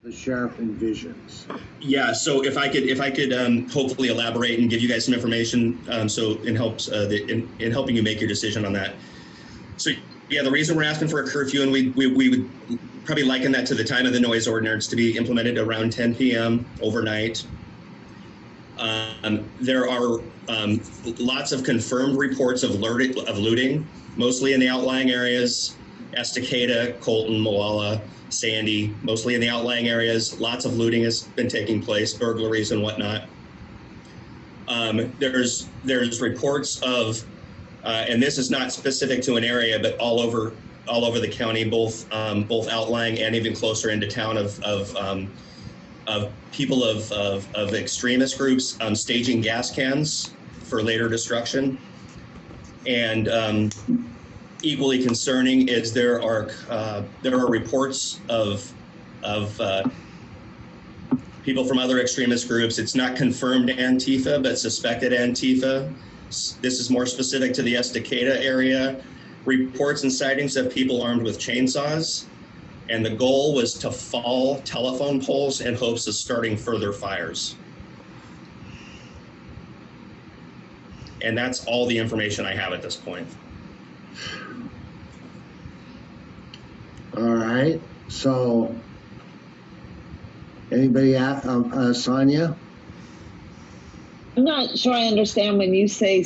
the sheriff envisions. Yeah, so if I could hopefully elaborate and give you guys some information, so in helping you make your decision on that. So yeah, the reason we're asking for a curfew, and we would probably liken that to the time of the noise ordinance to be implemented around 10 p.m. overnight. There are lots of confirmed reports of looting, mostly in the outlying areas, Estacada, Colton, Moala, Sandy, mostly in the outlying areas. Lots of looting has been taking place, burglaries and whatnot. There's reports of, and this is not specific to an area, but all over the county, both outlying and even closer into town, of people of extremist groups staging gas cans for later destruction. And equally concerning is there are reports of people from other extremist groups. It's not confirmed Antifa, but suspected Antifa. This is more specific to the Estacada area. Reports and sightings of people armed with chainsaws. And the goal was to fall telephone poles in hopes of starting further fires. And that's all the information I have at this point. All right, so anybody, Sonia? I'm not sure I understand when you say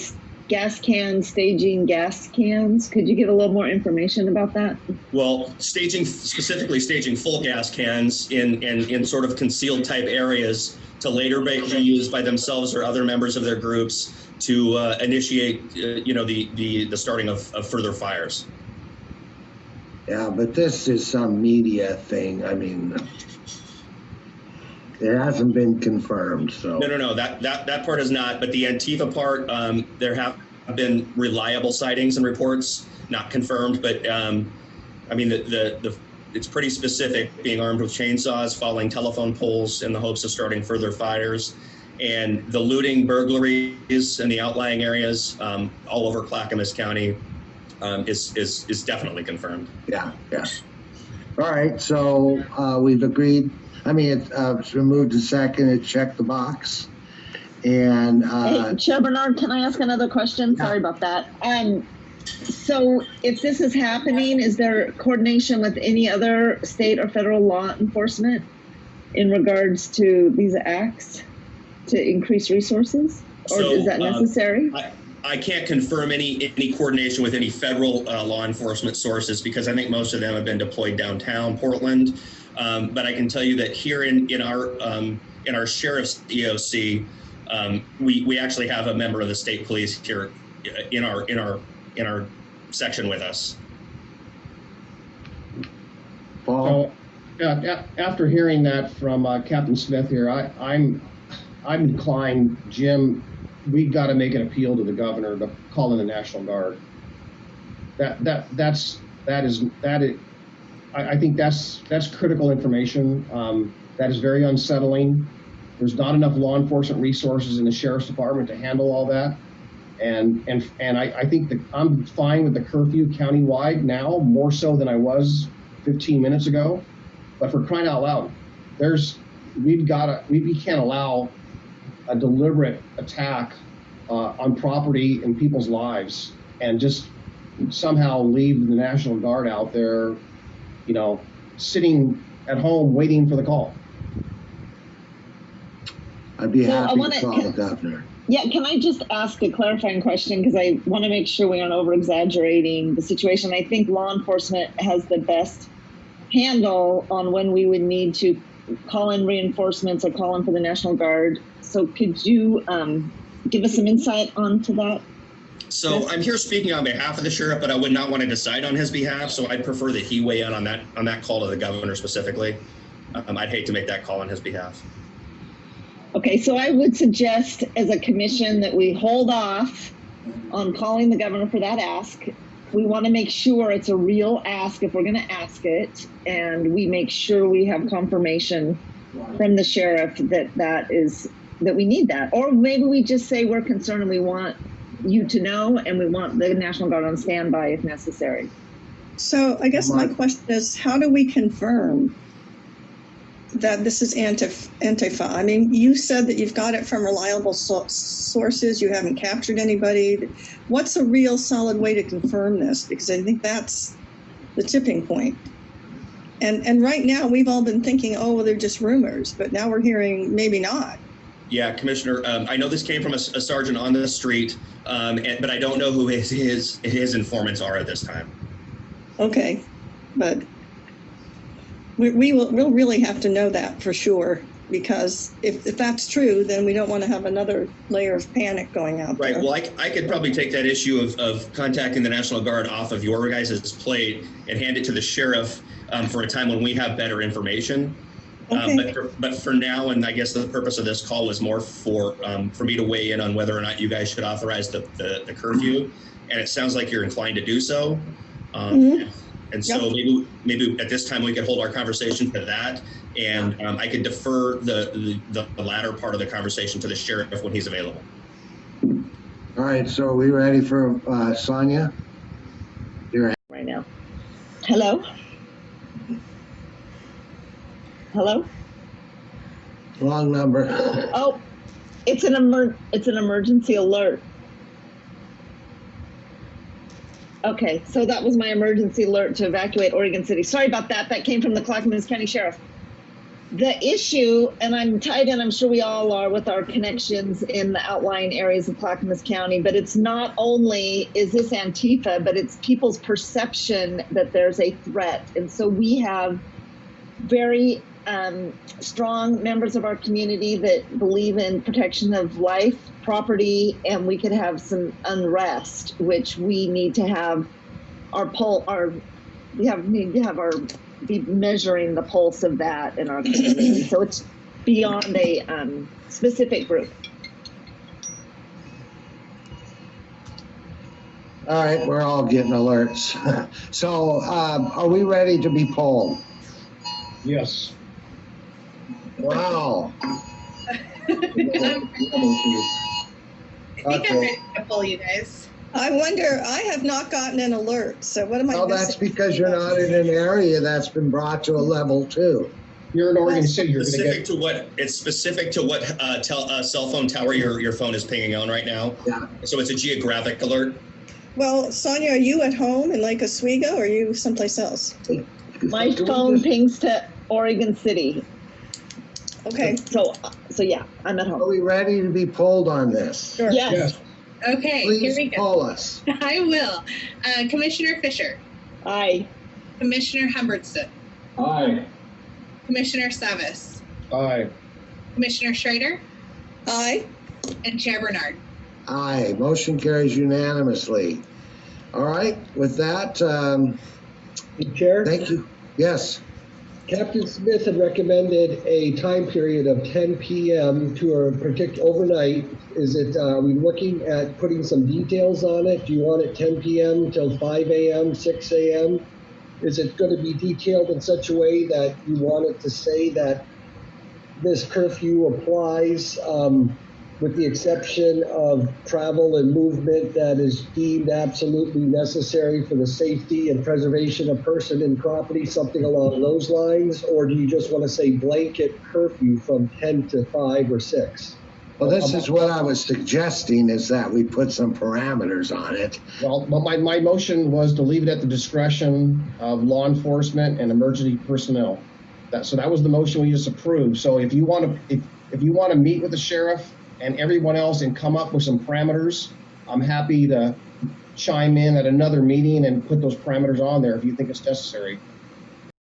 gas cans, staging gas cans. Could you give a little more information about that? Well, specifically staging full gas cans in sort of concealed type areas to later be used by themselves or other members of their groups to initiate, the starting of further fires. Yeah, but this is some media thing. I mean, it hasn't been confirmed, so. No, that part is not, but the Antifa part, there have been reliable sightings and reports, not confirmed, but I mean, it's pretty specific, being armed with chainsaws, falling telephone poles in the hopes of starting further fires. And the looting, burglaries in the outlying areas all over Clackamas County is definitely confirmed. Yeah. All right, so we've agreed. I mean, it's removed a second, it checked the box. And hey, Chair Bernard, can I ask another question? Yeah. Sorry about that. So if this is happening, is there coordination with any other state or federal law enforcement in regards to these acts to increase resources? Or is that necessary? I can't confirm any coordination with any federal law enforcement sources because I think most of them have been deployed downtown Portland. But I can tell you that here in our sheriff's EOC, we actually have a member of the state police here in our section with us. Paul? After hearing that from Captain Smith here, I'm inclined, Jim. We got to make an appeal to the governor to call in the National Guard. I think that's critical information. That is very unsettling. There's not enough law enforcement resources in the sheriff's department to handle all that. And I think I'm fine with the curfew countywide now, more so than I was 15 minutes ago. But for crying out loud, we can't allow a deliberate attack on property and people's lives and just somehow leave the National Guard out there, sitting at home waiting for the call. I'd be happy to call the governor. Yeah, can I just ask a clarifying question? Because I want to make sure we aren't over-exaggerating the situation. I think law enforcement has the best handle on when we would need to call in reinforcements or call in for the National Guard. So could you give us some insight onto that? So I'm here speaking on behalf of the sheriff, but I would not want to decide on his behalf. So I'd prefer that he weigh in on that call to the governor specifically. I'd hate to make that call on his behalf. Okay, so I would suggest as a commission that we hold off on calling the governor for that ask. We want to make sure it's a real ask if we're going to ask it, and we make sure we have confirmation from the sheriff that we need that. Or maybe we just say we're concerned and we want you to know, and we want the National Guard on standby if necessary. So I guess my question is, how do we confirm that this is Antifa. I mean, you said that you've got it from reliable sources. You haven't captured anybody. What's a real solid way to confirm this? Because I think that's the tipping point. And right now we've all been thinking, oh, well, they're just rumors, but now we're hearing maybe not. Yeah, Commissioner, I know this came from a sergeant on the street, but I don't know who his informants are at this time. Okay, but we'll really have to know that for sure, because if that's true, then we don't want to have another layer of panic going out Right. there. Well, I could probably take that issue of contacting the National Guard off of your guys' plate and hand it to the sheriff for a time when we have better information. Okay. But for now, and I guess the purpose of this call was more for me to weigh in on whether or not you guys should authorize the curfew, and it sounds like you're inclined to do so. And so maybe at this time we could hold our conversation to that, and I could defer the latter part of the conversation to the sheriff when he's available. All right, so are we ready for Sonia? You're Right now. Hello? Hello? wrong number. Oh, it's an emergency alert. Okay, so that was my emergency alert to evacuate Oregon City. Sorry about that. That came from the Clackamas County Sheriff. The issue, and I'm tied in, I'm sure we all are, with our connections in the outlying areas of Clackamas County, but it's not only is this Antifa, but it's people's perception that there's a threat. And so we have very strong members of our community that believe in protection of life, property, and we could have some unrest, which we need to have be measuring the pulse of that in our community. So it's beyond a specific group. All right, we're all getting alerts. So are we ready to be polled? Yes. Wow. I think I'm ready to pull you guys. I wonder, I have not gotten an alert, so what am I Well, missing? that's because you're not in an area that's been brought to a level 2. You're in Oregon City. You're going to Specific get. to what it's specific to what cell phone tower your phone is pinging on right now. Yeah. So it's a geographic alert. Well, Sonia, are you at home in Lake Oswego, or are you someplace else? My phone pings to Oregon City. Okay. So yeah, I'm at Are home. we ready to be polled on this? Sure. Yes. Yes. Okay, here we Please go. poll us. I will. Commissioner Fisher, Aye. Commissioner Humbertson, Aye. Commissioner Savis, Aye. Commissioner Schrader, Aye. and Chair Bernard. Aye. Motion carries unanimously. All right. With that, Chair, thank you. Yes. Captain Smith had recommended a time period of 10 p.m. to a particular overnight. Is it, are we looking at putting some details on it? Do you want it 10 p.m. till 5 a.m., 6 a.m.? Is it going to be detailed in such a way that you want it to say that this curfew applies with the exception of travel and movement that is deemed absolutely necessary for the safety and preservation of person and property, something along those lines? Or do you just want to say blanket curfew from 10 to 5 or 6? Well, this is what I was suggesting, is that we put some parameters on it. Well, my motion was to leave it at the discretion of law enforcement and emergency personnel. So that was the motion we just approved. So if you want to meet with the sheriff and everyone else and come up with some parameters, I'm happy to chime in at another meeting and put those parameters on there if you think it's necessary.